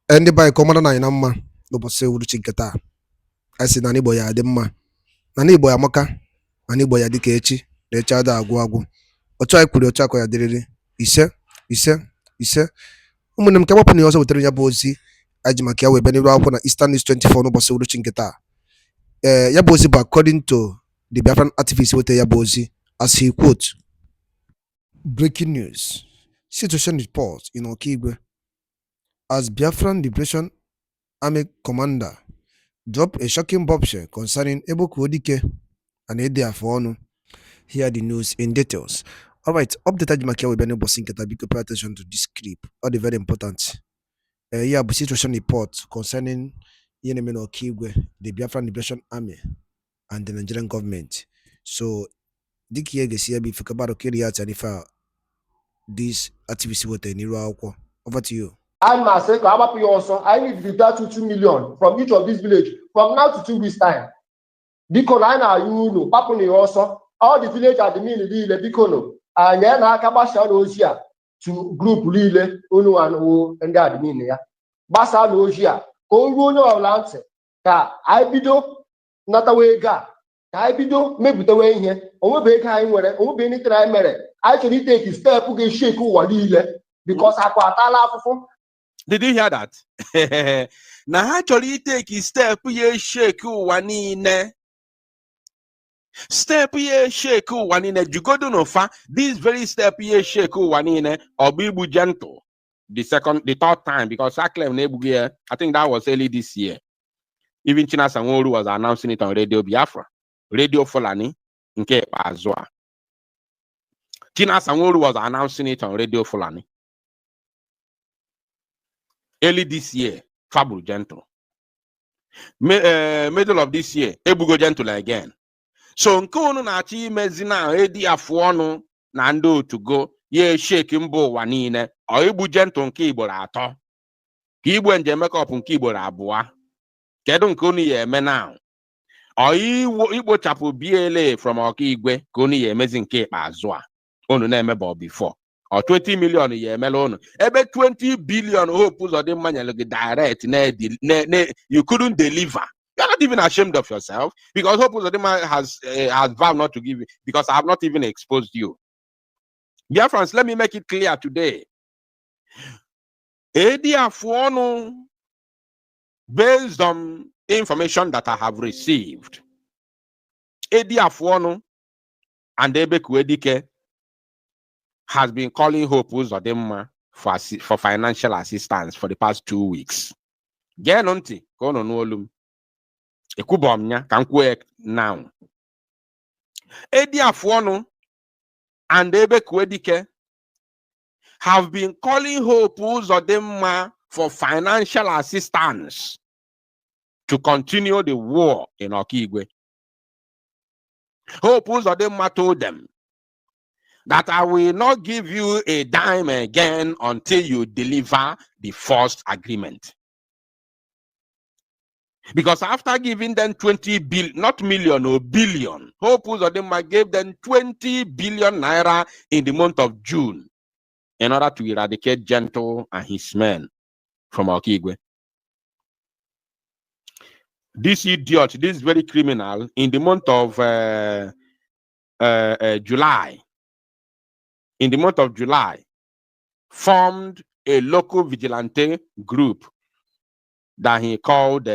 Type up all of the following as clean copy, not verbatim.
ndị be anyị ka ọ mara na anyị na mma n'ụbọchị uhuruchi nke taa. Anyị sị na n'Igbo ya adị mma, na n'Igbo ya amaka, na n'Igbo ya dịka echi na echi ada agwụ agwụ. Otu anyị kwuru otu akọ ya dịrịrị. Ise ise ise. Ụmụnne m, ka gbapụ na ihe ọzọ wetara ya bụ ozi anyị ji maka ya wee bịa n'iru akwụkwọ na Eastern News 24 n'ụbọchị uhuruchi nke taa. Ya bụ ozi bụ according to the Biafran activist wetara ya bụ ozi, as he quote: breaking news, situation report in Okigwe as Biafran Liberation Army commander drop a shocking bombshell concerning Ebekuo and Ediafonu. Hear the news in details. All right, update Ajimakia will be able to pay attention to this clip. All the very important. Yeah, but situation report concerning Yenemen Okigwe, the Biafran Liberation Army, and the Nigerian government. So, Dick Yegas here be Fikabaro Kiriat and if this activity with a new over to you. And myself, I need to withdraw 2 million from each of these villages from now to 2 weeks' time. Because I know you know, Papuni also, all the village at the middle, the Bikono, and then I come back to group Lile, Unu and O, and the admin. Basa Logia, Konguno of Lance, I bido, not away ga. I bido, maybe the way here, or maybe I were, or be any time. I should take his step to get shake or Lile, because I got a lot of. Did you hear that? Now actually take his step ye shake wanine. Step ye shake wanine. You go to no fa. This very step ye shake wanine or be gentle. The third time, because I claim Nebugia, I think that was early this year. Even China Sanworu was announcing it on Radio Biafra, Radio Fulani, in Cape Azua. China Sanworu was announcing it on Radio Fulani. Early this year, Fabul gentle. Middle of this year, Ebugo gentle again. So nkono na chi mezina edi afuonu na ndo to go ye shake mbo wanine o Ebu gentle nke Igbo atọ. Ka Igbo nje make up nke Igbo abụọ. Kedu nkono ye eme now? O Igbo chapu BLA from Okigwe kono ye emezi nke ikpeazụ a. Onu na emebe before. Or 20 million a year melon. Ebe 20 billion hope or the money direct you couldn't deliver. You're not even ashamed of yourself because hope has vowed not to give you because I have not even exposed you. Dear friends, let me make it clear today. Based on information that I have received, and Ebekuo has been calling Hope Uzodimma for financial assistance for the past 2 weeks. Genonti, kono nolum. Ekubomnya, kankwe now. Ediafuonu and Ebekuo have been calling Hope Uzodimma for financial assistance to continue the war in Okigwe. Hope Uzodimma told them that I will not give you a dime again until you deliver the first agreement. Because after giving them 20 billion, not million or billion, Hope Uzodimma gave them 20 billion naira in the month of June in order to eradicate Gentle and his men from Okigwe. This idiot, this very criminal, in the month of July, formed a local vigilante group that he called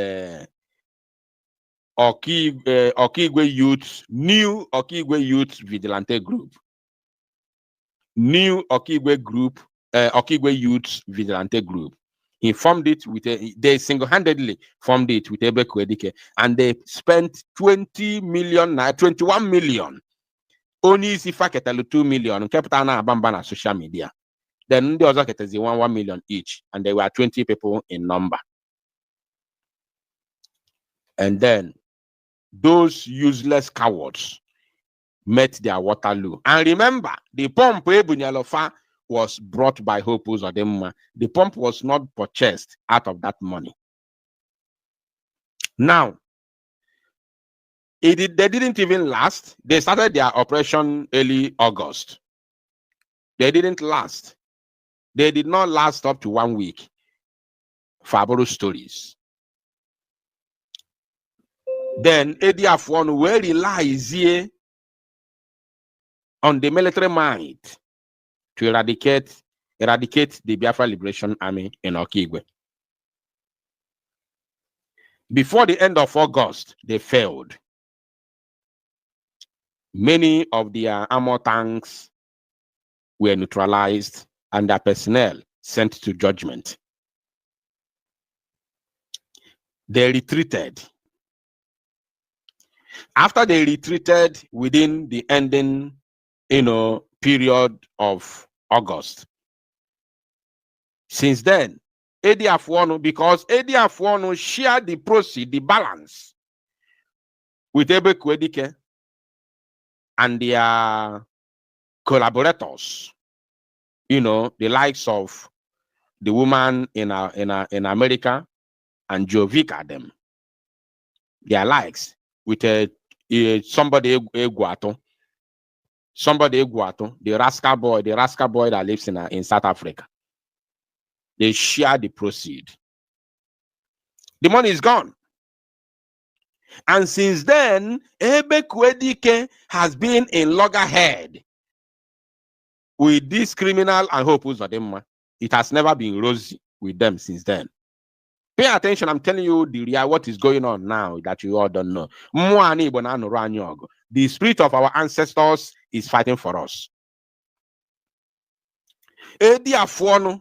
Okigwe Youth, New Okigwe Youth Vigilante Group. New Okigwe Group, Okigwe Youth Vigilante Group. He formed it with they single-handedly formed it with Ebekuo, and they spent 20 million, 21 million. Only if I get 2 million, capital na bambana social media. Then the other get 1 million each, and there were 20 people in number. And then those useless cowards met their Waterloo. And remember, the pump Ebunyalofa was brought by Hope Uzodimma. The pump was not purchased out of that money. Now, they didn't even last. They started their operation early August. They didn't last. They did not last up to 1 week. fabulous stories. Then ADF1 will rely here on the military might to eradicate the Biafra Liberation Army in Okigwe. Before the end of August, they failed. Many of their armor tanks were neutralized and their personnel sent to judgment. They retreated. After they retreated within the ending, period of August. Since then, ADF1, because ADF1 shared the proceeds, the balance with Ebekuo and their collaborators, the likes of the woman in America and Jovika, them, their likes with somebody Eguato, the rascal boy that lives in South Africa. They share the proceeds. The money is gone. And since then, Ebekuo has been in loggerhead with this criminal and Hope Uzodimma. It has never been rosy with them since then. Pay attention, I'm telling you what is going on now that you all don't know. The spirit of our ancestors is fighting for us. Ebekuo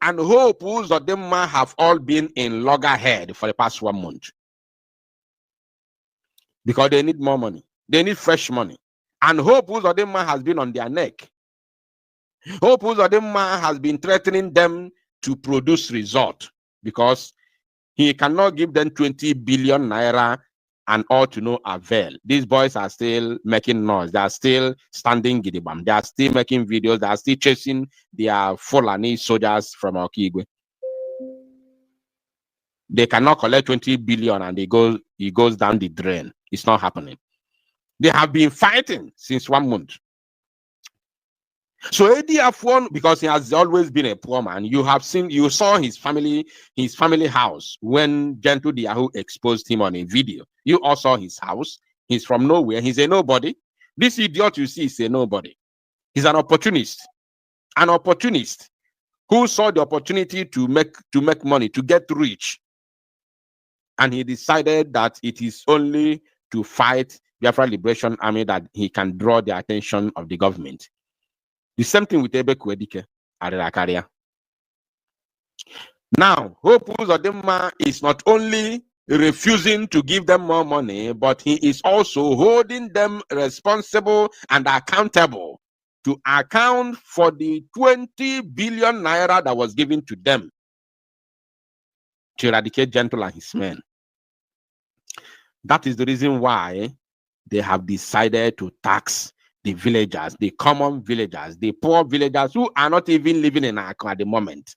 and Hope Uzodimma have all been in loggerhead for the past 1 month. Because they need more money. They need fresh money. And Hope Uzodimma has been on their neck. Hope Uzodimma has been threatening them to produce result because he cannot give them 20 billion naira and all to no avail. These boys are still making noise. They are still standing gidibam. They are still making videos. They are still chasing their Fulani soldiers from Okigwe. They cannot collect 20 billion and he goes down the drain. It's not happening. They have been fighting since 1 month. So ADF1, because he has always been a poor man, you saw his family house when Gentle the Yahoo exposed him on a video. You all saw his house. He's from nowhere. He's a nobody. This idiot you see is a nobody. He's an opportunist. An opportunist who saw the opportunity to make money, to get rich. And he decided that it is only to fight Biafra Liberation Army that he can draw the attention of the government. The same thing with Ebekuo Arakaria. Now, Hope Uzodimma is not only refusing to give them more money, but he is also holding them responsible and accountable to account for the 20 billion naira that was given to them to eradicate Gentle and his men. That is the reason why they have decided to tax the villagers, the common villagers, the poor villagers who are not even living in Akko at the moment,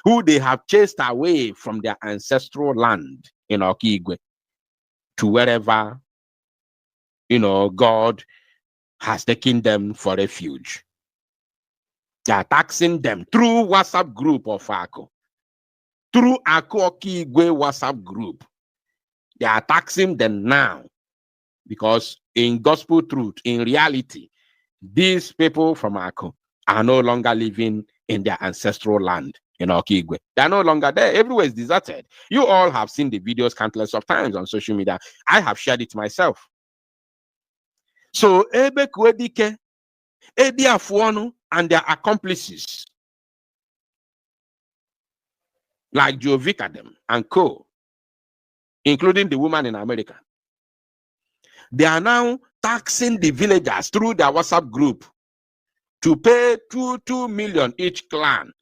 who they have chased away from their ancestral land in Okigwe to wherever, God has taken them for refuge. They are taxing them through WhatsApp group of Akko, through Akko Okigwe WhatsApp group. They are taxing them now. Because in gospel truth, in reality, these people from Akko are no longer living in their ancestral land in Okigwe. They are no longer there. Everywhere is deserted. You all have seen the videos countless of times on social media. I have shared it myself. So Ebekuo, ADF1 and their accomplices, like Jovika them and co, including the woman in America, they are now taxing the villagers through their WhatsApp group to pay 2 million each clan.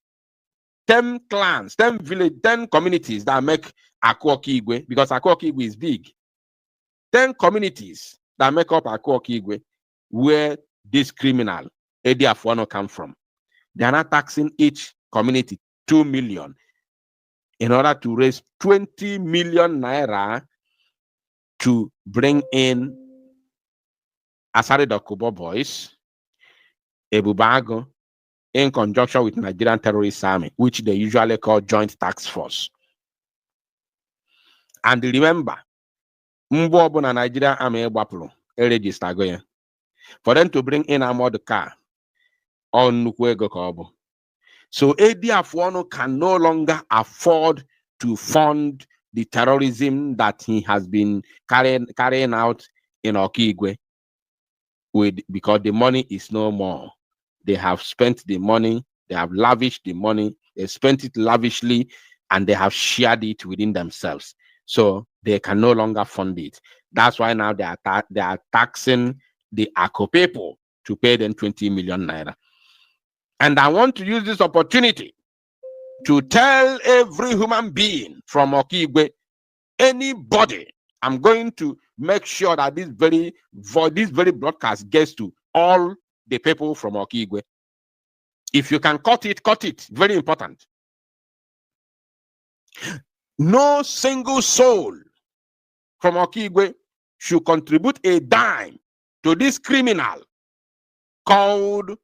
10 clans, 10 village, 10 communities that make Akko Okigwe, because Akko Okigwe is big. 10 communities that make up Akko Okigwe, where this criminal ADF1 come from. They are not taxing each community 2 million in order to raise 20 million naira to bring in Asari Dokubo boys, Ebubago, in conjunction with Nigerian Terrorist Army, which they usually call Joint Task Force. And remember, Mbo na Nigerian Army register go. For them to bring in armored car on Nukwego Kobo. So ADF1 can no longer afford to fund the terrorism that he has been carrying out in Okigwe because the money is no more. They have spent the money, they have lavished the money, they spent it lavishly, and they have shared it within themselves. So they can no longer fund it. That's why now they are taxing the Ako people to pay them 20 million naira. And I want to use this opportunity to tell every human being from Okigwe, anybody, I'm going to make sure that this very broadcast gets to all the people from Okigwe. If you can cut it, cut it. Very important. No single soul from Okigwe should contribute a dime to this criminal called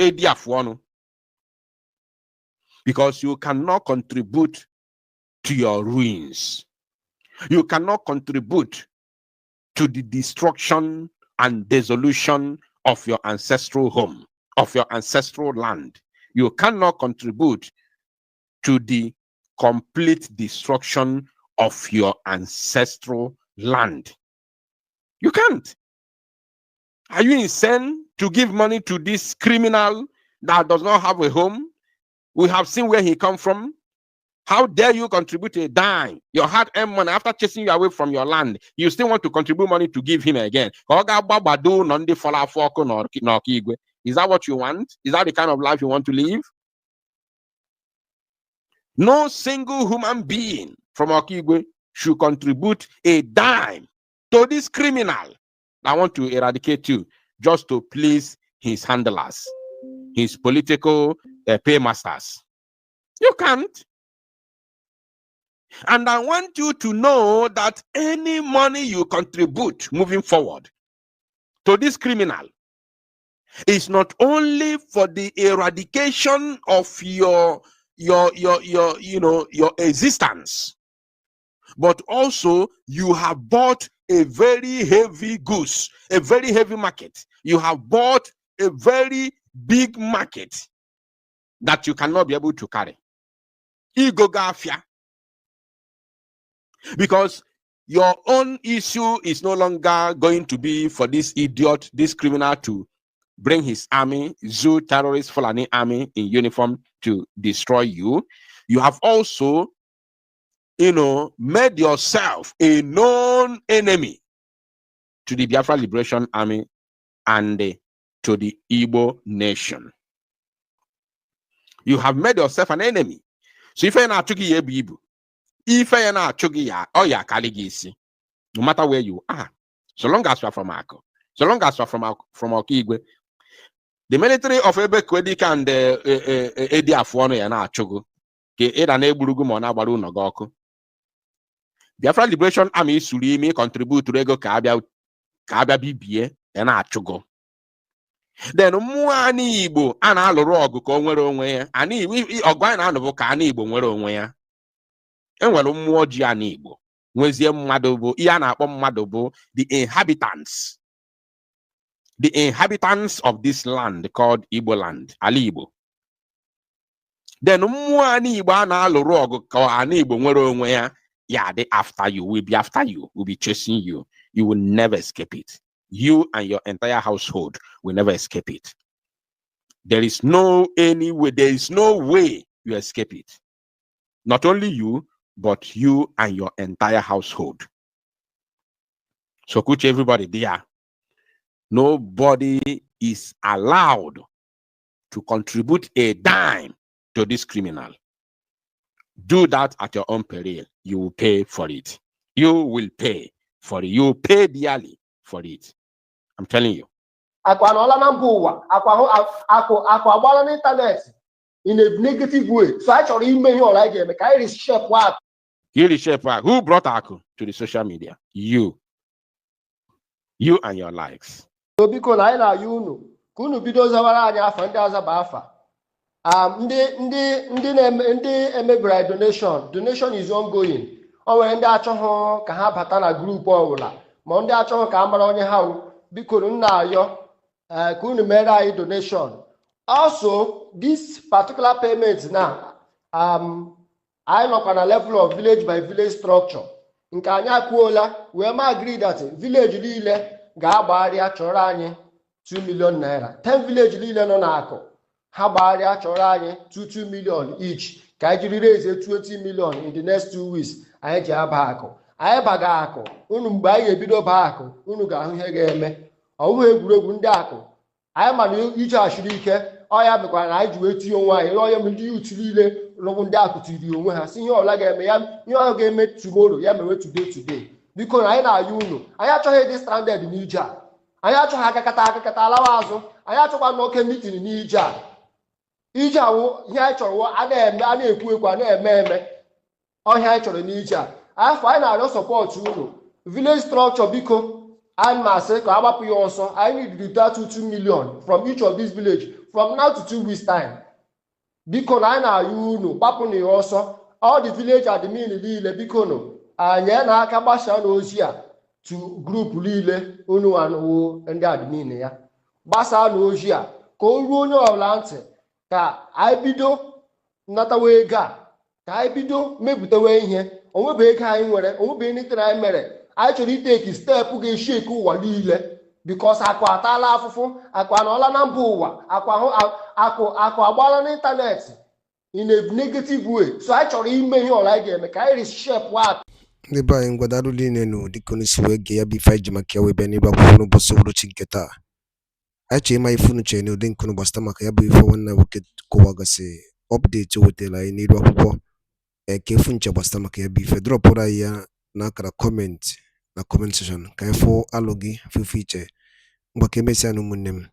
Ediafuano, because you cannot contribute to your ruins. You cannot contribute to the destruction and dissolution of your ancestral home, of your ancestral land. You cannot contribute to the complete destruction of your ancestral land. You can't. Are you insane to give money to this criminal that does not have a home? We have seen where he come from. How dare you contribute a dime? Your hard-earned money, after chasing you away from your land, you still want to contribute money to give him again. Is that what you want? Is that the kind of life you want to live? No single human being from Okigwe should contribute a dime to this criminal that want to eradicate you just to please his handlers, his political paymasters. You can't. And I want you to know that any money you contribute moving forward to this criminal is not only for the eradication of your existence, but also you have bought a very heavy goose, a very heavy market. You have bought a very big market that you cannot be able to carry. Igogafia. Because your own issue is no longer going to be for this idiot, this criminal to bring his army, Zoo terrorist Fulani army in uniform to destroy you. You have also, made yourself a known enemy to the Biafra Liberation Army and to the Igbo nation. You have made yourself an enemy. So if you're not if you're not no matter where you are, so long as you are from Ako, so long as you are from Okigwe, the military of Ebekuo and Ediafuano ya na achogo ke eda na egburugu mo na agbara uno ga oku. Biafra Liberation Army suri imi contribute to ego ka abia bibie ya na achogo. Then mmụọ ani Igbo a na-alụrụ ọgụ ka o nwere onwe ya. Ani ọgụ anyị na-anụ bụ ka ani Igbo nwere onwe ya. Enwere mmụọ ji ani Igbo. Nwezie mmadụ bụ ihe a na-akpọ mmadụ bụ the inhabitants. The inhabitants of this land called Igbo land, ala Igbo. Then mmụọ ani Igbo a na-alụrụ ọgụ ka ani Igbo nwere onwe ya. Yeah, they after you, will be after you, will be chasing you. You will never escape it. You and your entire household will never escape it. There is no way you escape it. Not only you, but you and your entire household. So coach everybody there. Nobody is allowed to contribute a dime to this criminal. Do that at your own peril. You will pay for it. You will pay for it. You will pay dearly for it. I'm telling you. In a negative way. So actually, you may like him. I reshape what? You reshape what? Who brought Aku to the social media? You. You and your likes. So because I know you know. Kunu bido zawara anya afanda azabafa. ndị emebere donation is ongoing. O nwere ndị achọghị ka ha bata na grupu ọbụla ma ndị achọghị ka a mara onye ha wụ, biko nna ayọ ka unu mere anyị donation. Also, this particular payment now, anyị nọkwa na level of village by village structure nke anyị akwuola wee ma agree that village niile ga-agbagharịa chọrọ anyị 2 million naira. 10 village niile nọ n'akụ ha gbagharịa chọrọ anyị 2 million each ka anyị jiri raise 20 million in the next 2 weeks. Anyị ji aba akụ, anyị baga akụ. Unu mgbe anyị ebido baa akụ, unu ga-ahụ ihe ga-eme. Ọwụghị egwuregwu ndị akụ. Anyị ma na ije ashiri ike ọya mekwara na anyị ji wee tinye onwe anyị n'ọya m ndị utu niile rụbụ ndị akụ tiri onwe ha si ihe ọla ga-eme ya, ihe ọ ga-eme tomorrow ya mewe today. Biko na anyị na-ayọ unu, anyị achọghị ịdị stranded n'ije a. Anyị achọghị akakata alawa azụ. Anyị achọkwa n'oke mitin n'ije a. Ije awụ ihe anyị chọrọ a na-ekwu a na-eme ọhịa anyị chọrọ n'ije a. Afọ anyị na-arịọ sọpọtụ unu. Village structure biko anyị masị ka agbapụ ya ọsọ. I need that 2 million from each of this village from now to 2 weeks time. Biko na anyị na-ayọ unu gbapụ na ya ọsọ. All the village admin niile biko nụ anyị na-aka gbasaa n'ozi a to group niile unu anụwo ndị admin ya. Gbasaa n'ozi a ka o ruo onye ọbụla ntị ka anyị bido nnatawa ego a, ka anyị bido mepụtawa ihe. Onwebe ego anyị nwere, onwebe nitere anyị mere. Anyị chọrọ iteki steepụ ga-eshi eke ụwa niile bikos akụ ataala afụfụ, akụ anọọla na mba ụwa, akụ agbaala n'ịntanetị in a negative way. So anyị chọrọ ime ihe ọla anyị ga-eme ka anyị reshepụ akụ. Ndị be anyị ngwadarụ niile nụ dịka unu si wee gee ya bụ ife anyị ji maka ya wee bịa n'iru akwụkwọ n'ụbọchị uhuruchi nke taa. Anyị chọrọ ịma ife unu chere na ụdị nke unu gbasata maka ya bụ ife nwanne nwoke kọwagasị ọpdeti o wetara anyị n'iru akwụkwọ ka efu nche gbasata maka ya bụ ife. Drọpụrụ anyị ya n'akara kọmentị na kọment sekshọn ka anyị fụ alụ gị fụfụ iche mgbaka emesịa na ụmụnne m.